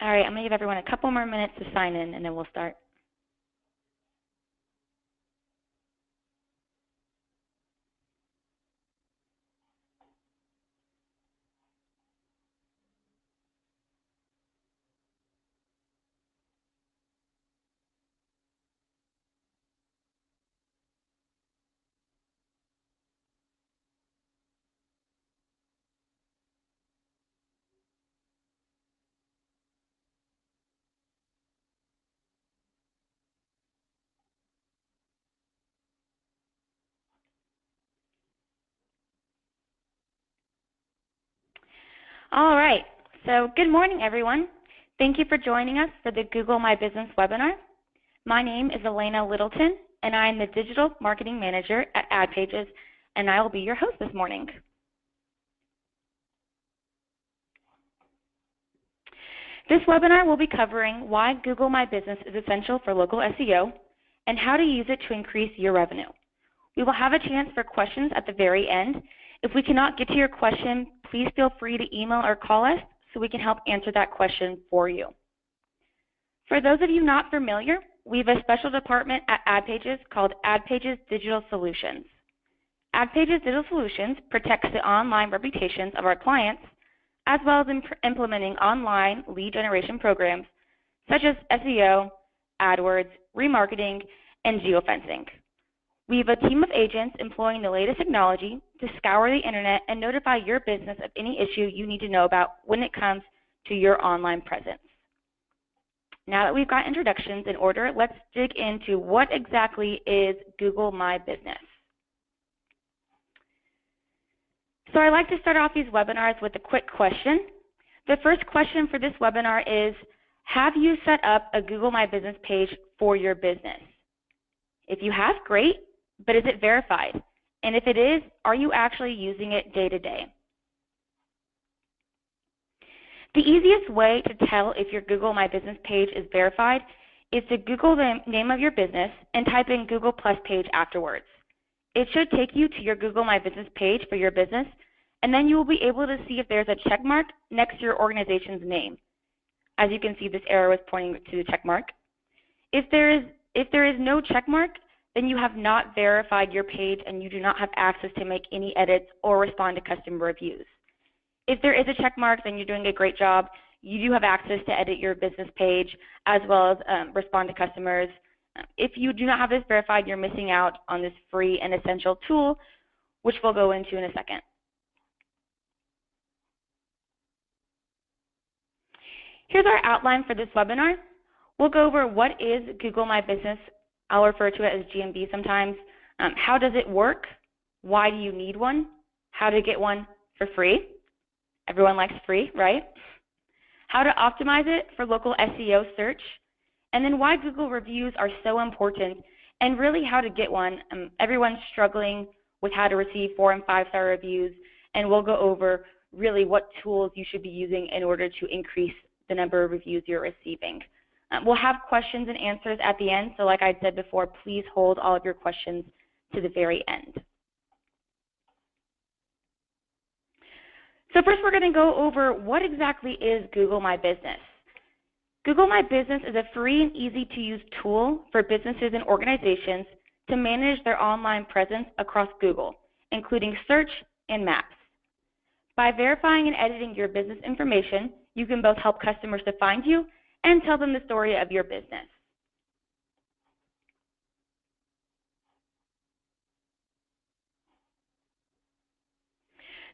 All right, I'm going to give everyone a couple more minutes to sign in, and then we'll start. All right, so good morning, everyone. Thank you for joining us for the Google My Business webinar. My name is Elena Littleton, and I am the Digital Marketing Manager at AdPages, and I will be your host this morning. This webinar will be covering why Google My Business is essential for local SEO and how to use it to increase your revenue. We will have a chance for questions at the very end. If we cannot get to your question, please feel free to email or call us so we can help answer that question for you. For those of you not familiar, we have a special department at AdPages called AdPages Digital Solutions. AdPages Digital Solutions protects the online reputations of our clients, as well as implementing online lead generation programs such as SEO, AdWords, remarketing, and geofencing. We have a team of agents employing the latest technology to scour the internet and notify your business of any issue you need to know about when it comes to your online presence. Now that we've got introductions in order, let's dig into what exactly is Google My Business. So I like to start off these webinars with a quick question. The first question for this webinar is, have you set up a Google My Business page for your business? If you have, great, but is it verified? And if it is, are you actually using it day to day? The easiest way to tell if your Google My Business page is verified is to Google the name of your business and type in Google Plus page afterwards. It should take you to your Google My Business page for your business, and then you will be able to see if there's a check mark next to your organization's name. As you can see, this arrow is pointing to the check mark. If there is no check mark, then you have not verified your page and you do not have access to make any edits or respond to customer reviews. If there is a check mark, then you're doing a great job. You do have access to edit your business page as well as respond to customers. If you do not have this verified, you're missing out on this free and essential tool, which we'll go into in a second. Here's our outline for this webinar. We'll go over what is Google My Business. I'll refer to it as GMB sometimes. How does it work? Why do you need one? How to get one for free? Everyone likes free, right? How to optimize it for local SEO search, and then why Google reviews are so important, and really how to get one. Everyone's struggling with how to receive 4- and 5-star reviews, and we'll go over really what tools you should be using in order to increase the number of reviews you're receiving. We'll have questions and answers at the end, so like I said before, please hold all of your questions to the very end. So first we're going to go over what exactly is Google My Business. Google My Business is a free and easy to use tool for businesses and organizations to manage their online presence across Google, including search and maps. By verifying and editing your business information, you can both help customers to find you and tell them the story of your business.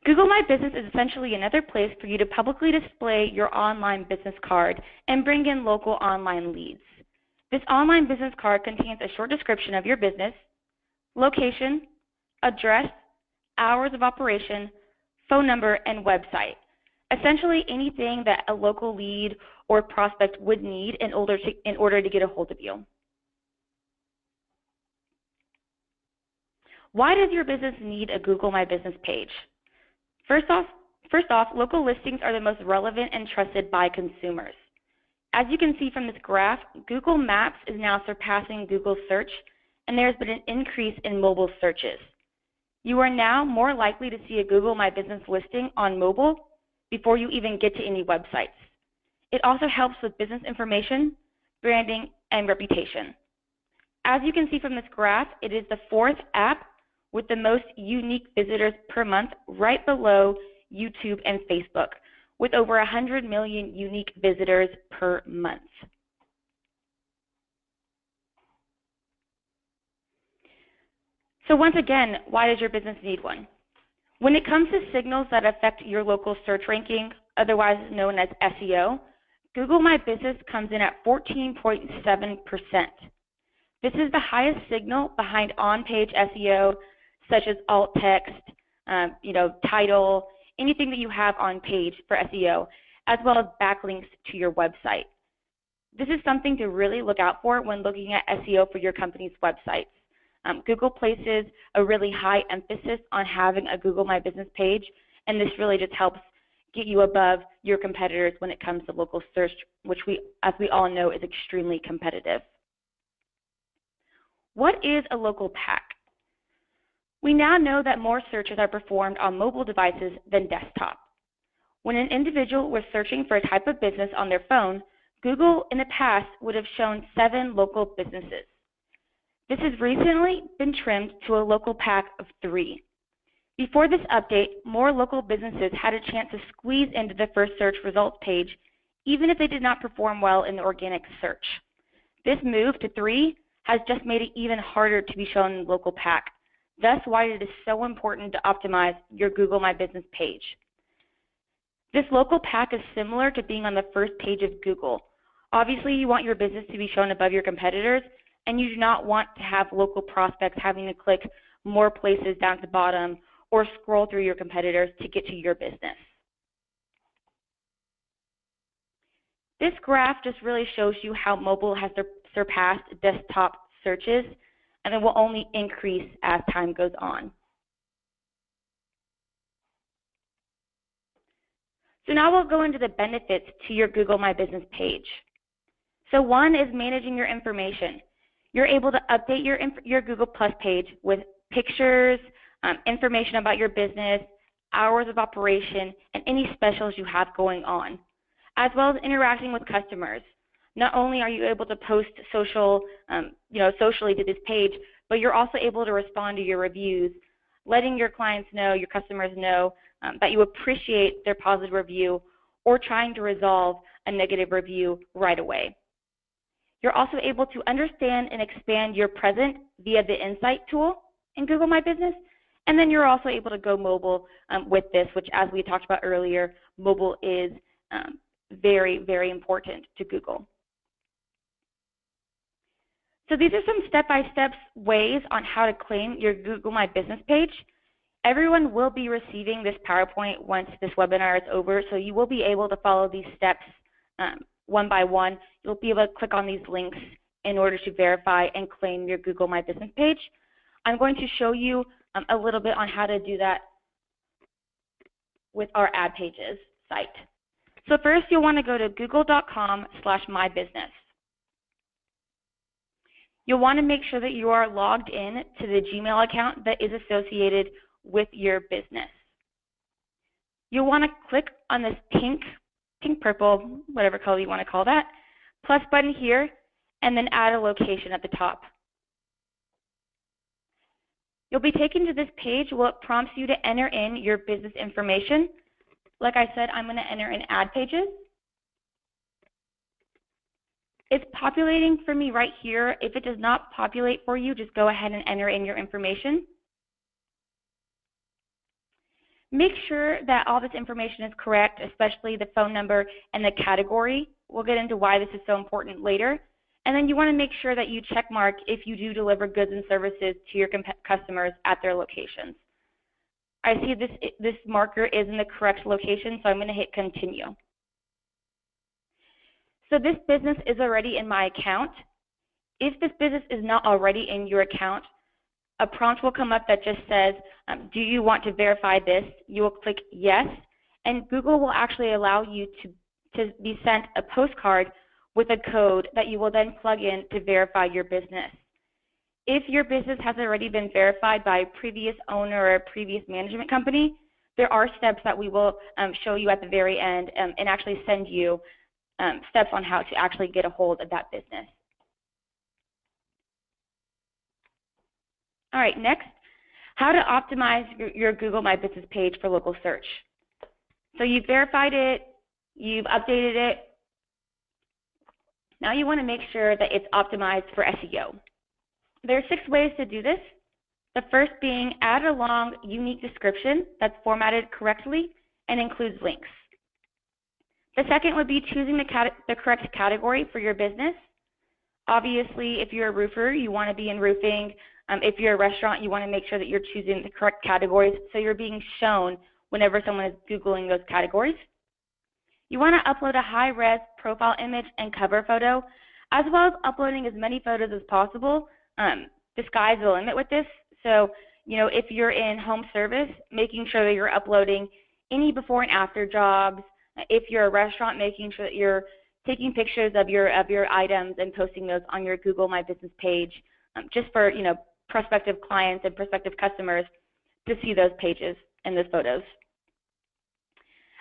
Google My Business is essentially another place for you to publicly display your online business card and bring in local online leads. This online business card contains a short description of your business, location, address, hours of operation, phone number, and website. Essentially anything that a local lead or prospect would need in order to get a hold of you. Why does your business need a Google My Business page? First off, local listings are the most relevant and trusted by consumers. As you can see from this graph, Google Maps is now surpassing Google Search, and there has been an increase in mobile searches. You are now more likely to see a Google My Business listing on mobile before you even get to any websites. It also helps with business information, branding, and reputation. As you can see from this graph, it is the fourth app with the most unique visitors per month, right below YouTube and Facebook, with over 100 million unique visitors per month. So once again, why does your business need one? When it comes to signals that affect your local search ranking, otherwise known as SEO, Google My Business comes in at 14.7%. This is the highest signal behind on-page SEO, such as alt text, title, anything that you have on page for SEO, as well as backlinks to your website. This is something to really look out for when looking at SEO for your company's websites. Google places a really high emphasis on having a Google My Business page, and this really just helps get you above your competitors when it comes to local search, which as we all know, is extremely competitive. What is a local pack? We now know that more searches are performed on mobile devices than desktop. When an individual was searching for a type of business on their phone, Google in the past would have shown 7 local businesses. This has recently been trimmed to a local pack of 3. Before this update, more local businesses had a chance to squeeze into the first search results page, even if they did not perform well in the organic search. This move to 3 has just made it even harder to be shown in the local pack. Thus why it is so important to optimize your Google My Business page. This local pack is similar to being on the first page of Google. Obviously, you want your business to be shown above your competitors, and you do not want to have local prospects having to click more places down to the bottom or scroll through your competitors to get to your business. This graph just really shows you how mobile has surpassed desktop searches, and it will only increase as time goes on. So now we'll go into the benefits to your Google My Business page. So one is managing your information. You're able to update your Google Plus page with pictures, information about your business, hours of operation, and any specials you have going on, as well as interacting with customers. Not only are you able to post socially to this page, but you're also able to respond to your reviews, letting your clients know, your customers know that you appreciate their positive review or trying to resolve a negative review right away. You're also able to understand and expand your present via the Insight tool in Google My Business, and then you're also able to go mobile with this, which, as we talked about earlier, mobile is very, very important to Google. So these are some step-by-step ways on how to claim your Google My Business page. Everyone will be receiving this PowerPoint once this webinar is over, so you will be able to follow these steps one by one. You'll be able to click on these links in order to verify and claim your Google My Business page. I'm going to show you a little bit on how to do that with our ad pages site. So first, you'll want to go to google.com/mybusiness. You'll want to make sure that you are logged in to the Gmail account that is associated with your business. You'll want to click on this pink, purple, whatever color you want to call that, plus button here, and then add a location at the top. You'll be taken to this page where it prompts you to enter in your business information. Like I said, I'm going to enter in ad pages. It's populating for me right here. If it does not populate for you, just go ahead and enter in your information. Make sure that all this information is correct, especially the phone number and the category. We'll get into why this is so important later. And then you want to make sure that you check mark if you do deliver goods and services to your customers at their locations. I see this marker is in the correct location, so I'm going to hit continue. So this business is already in my account. If this business is not already in your account, a prompt will come up that just says, do you want to verify this? You will click yes, and Google will actually allow you to be sent a postcard with a code that you will then plug in to verify your business. If your business has already been verified by a previous owner or a previous management company, there are steps that we will show you at the very end and actually send you steps on how to actually get a hold of that business. All right, next, how to optimize your Google My Business page for local search. So you've verified it, you've updated it. Now you want to make sure that it's optimized for SEO. There are 6 ways to do this. The first being add a long, unique description that's formatted correctly and includes links. The second would be choosing the correct category for your business. Obviously, if you're a roofer, you want to be in roofing. If you're a restaurant, you want to make sure that you're choosing the correct categories so you're being shown whenever someone is Googling those categories. You want to upload a high-res profile image and cover photo, as well as uploading as many photos as possible. The sky's the limit with this. So, if you're in home service, making sure that you're uploading any before and after jobs. If you're a restaurant, making sure that you're taking pictures of your items and posting those on your Google My Business page, just for prospective clients and prospective customers to see those pages and those photos.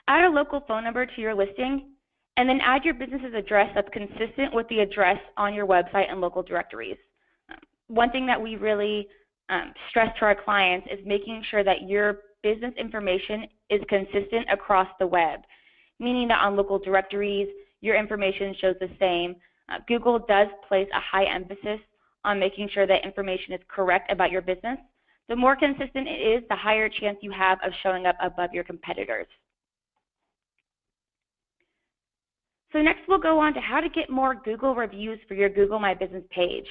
Add a local phone number to your listing, and then add your business's address that's consistent with the address on your website and local directories. One thing that we really stress to our clients is making sure that your business information is consistent across the web, meaning that on local directories, your information shows the same. Google does place a high emphasis on making sure that information is correct about your business. The more consistent it is, the higher chance you have of showing up above your competitors. So next we'll go on to how to get more Google reviews for your Google My Business page.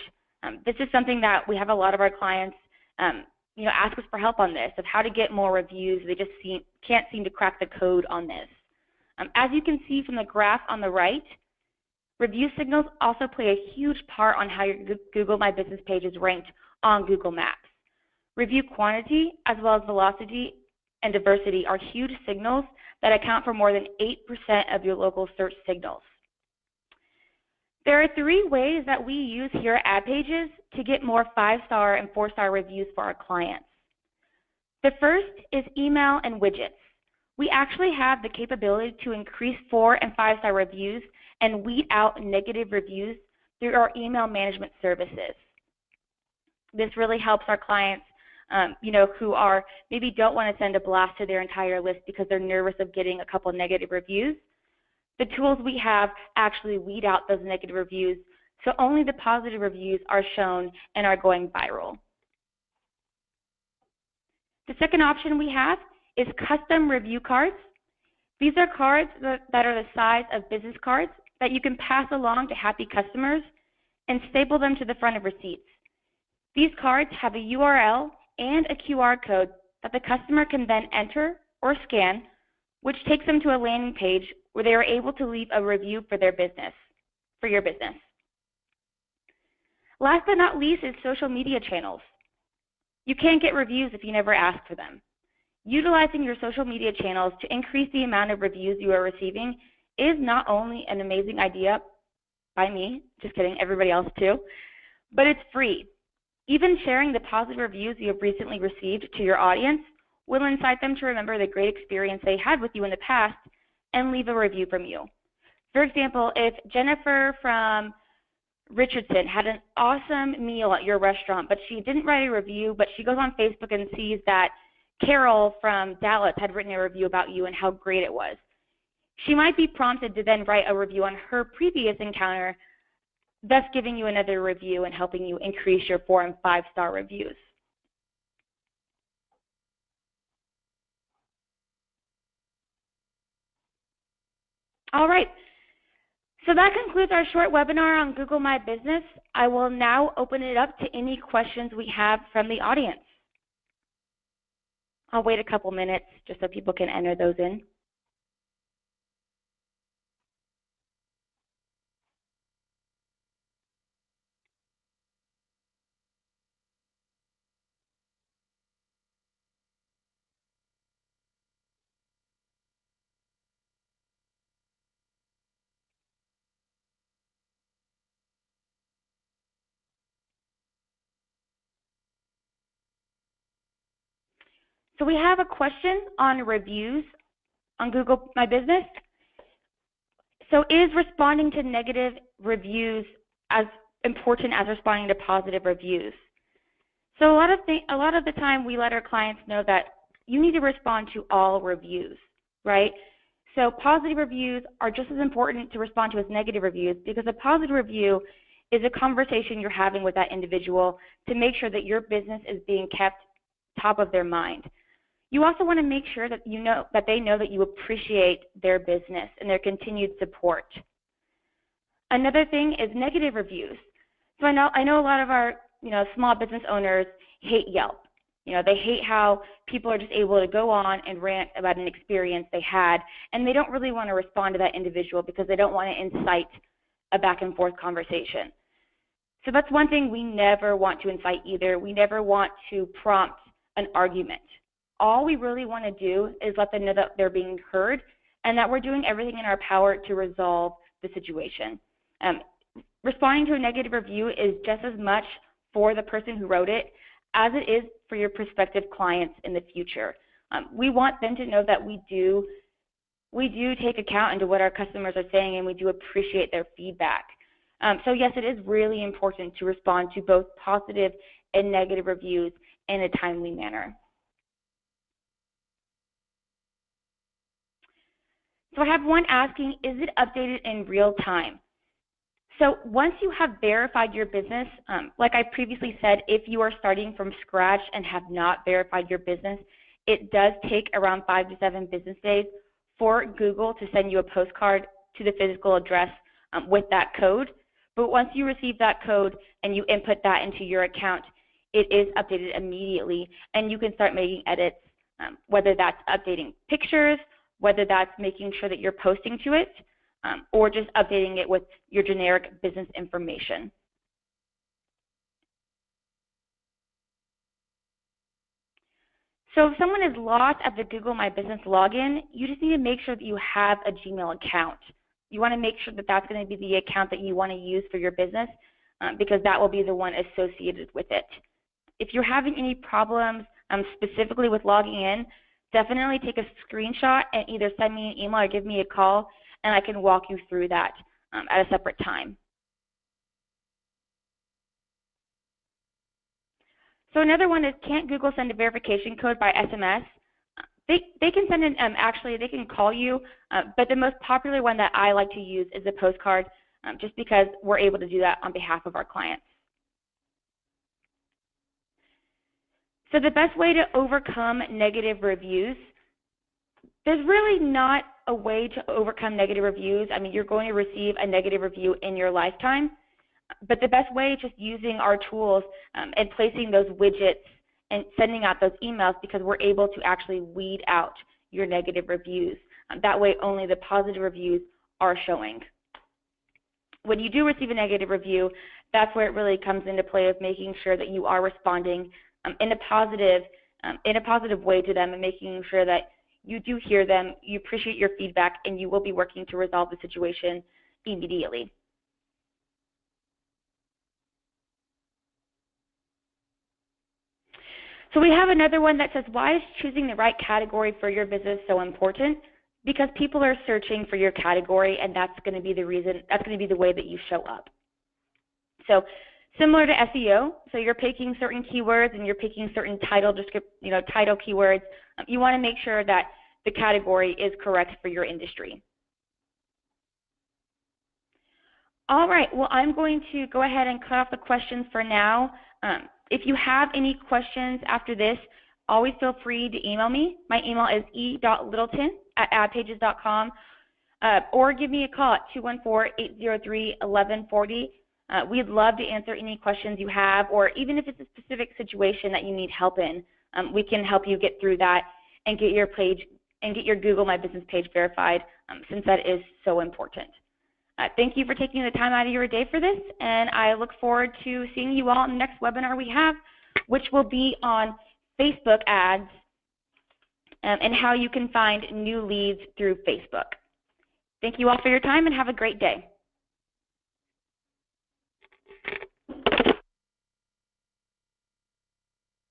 This is something that we have a lot of our clients ask us for help on this, of how to get more reviews. They just can't seem to crack the code on this. As you can see from the graph on the right, review signals also play a huge part on how your Google My Business page is ranked on Google Maps. Review quantity as well as velocity and diversity are huge signals that account for more than 8% of your local search signals. There are 3 ways that we use here at AdPages to get more 5-star and 4-star reviews for our clients. The first is email and widgets. We actually have the capability to increase 4- and 5-star reviews and weed out negative reviews through our email management services. This really helps our clients who are maybe don't want to send a blast to their entire list because they're nervous of getting a couple negative reviews. The tools we have actually weed out those negative reviews, so only the positive reviews are shown and are going viral. The second option we have is custom review cards. These are cards that are the size of business cards that you can pass along to happy customers and staple them to the front of receipts. These cards have a URL and a QR code that the customer can then enter or scan, which takes them to a landing page where they are able to leave a review for your business. Last but not least is social media channels. You can't get reviews if you never ask for them. Utilizing your social media channels to increase the amount of reviews you are receiving is not only an amazing idea by me, just kidding, everybody else too, but it's free. Even sharing the positive reviews you have recently received to your audience will incite them to remember the great experience they had with you in the past and leave a review from you. For example, if Jennifer from Richardson had an awesome meal at your restaurant, but she didn't write a review, but she goes on Facebook and sees that Carol from Dallas had written a review about you and how great it was, she might be prompted to then write a review on her previous encounter, thus giving you another review and helping you increase your 4- and 5-star reviews. All right, so that concludes our short webinar on Google My Business. I will now open it up to any questions we have from the audience. I'll wait a couple minutes just so people can enter those in. So we have a question on reviews on Google My Business. So is responding to negative reviews as important as responding to positive reviews? So a lot of the time we let our clients know that you need to respond to all reviews, right? So positive reviews are just as important to respond to as negative reviews, because a positive review is a conversation you're having with that individual to make sure that your business is being kept top of their mind. You also want to make sure that they know that you appreciate their business and their continued support. Another thing is negative reviews. So I know a lot of our small business owners hate Yelp. They hate how people are just able to go on and rant about an experience they had, and they don't really want to respond to that individual because they don't want to incite a back and forth conversation. So that's one thing we never want to incite either. We never want to prompt an argument. All we really want to do is let them know that they're being heard and that we're doing everything in our power to resolve the situation. Responding to a negative review is just as much for the person who wrote it as it is for your prospective clients in the future. We want them to know that we do take account into what our customers are saying, and we do appreciate their feedback. So yes, it is really important to respond to both positive and negative reviews in a timely manner. So I have one asking, is it updated in real time? So once you have verified your business, like I previously said, if you are starting from scratch and have not verified your business, it does take around 5 to 7 business days for Google to send you a postcard to the physical address with that code. But once you receive that code and you input that into your account, it is updated immediately, and you can start making edits, whether that's updating pictures, whether that's making sure that you're posting to it, or just updating it with your generic business information. So if someone is lost at the Google My Business login, you just need to make sure that you have a Gmail account. You want to make sure that that's going to be the account that you want to use for your business, because that will be the one associated with it. If you're having any problems specifically with logging in, definitely take a screenshot and either send me an email or give me a call, and I can walk you through that at a separate time. So another one is, can't Google send a verification code by SMS? They can send actually they can call you, but the most popular one that I like to use is a postcard, just because we're able to do that on behalf of our clients. So the best way to overcome negative reviews, there's really not a way to overcome negative reviews. I mean, you're going to receive a negative review in your lifetime, but the best way is just using our tools and placing those widgets and sending out those emails, because we're able to actually weed out your negative reviews. That way only the positive reviews are showing. When you do receive a negative review, that's where it really comes into play of making sure that you are responding in a positive way to them, and making sure that you do hear them, you appreciate your feedback, and you will be working to resolve the situation immediately. So we have another one that says, why is choosing the right category for your business so important? Because people are searching for your category, and that's going to be the reason, that's going to be the way that you show up. So similar to SEO, so you're picking certain keywords and you're picking certain title keywords. You want to make sure that the category is correct for your industry. All right, well, I'm going to go ahead and cut off the questions for now. If you have any questions after this, always feel free to email me. My email is e.littleton@adpages.com, or give me a call at 214-803-1140. We'd love to answer any questions you have, or even if it's a specific situation that you need help in, we can help you get through that and get your page and get your Google My Business page verified, since that is so important. Thank you for taking the time out of your day for this, and I look forward to seeing you all in the next webinar we have, which will be on Facebook ads and how you can find new leads through Facebook. Thank you all for your time, and have a great day.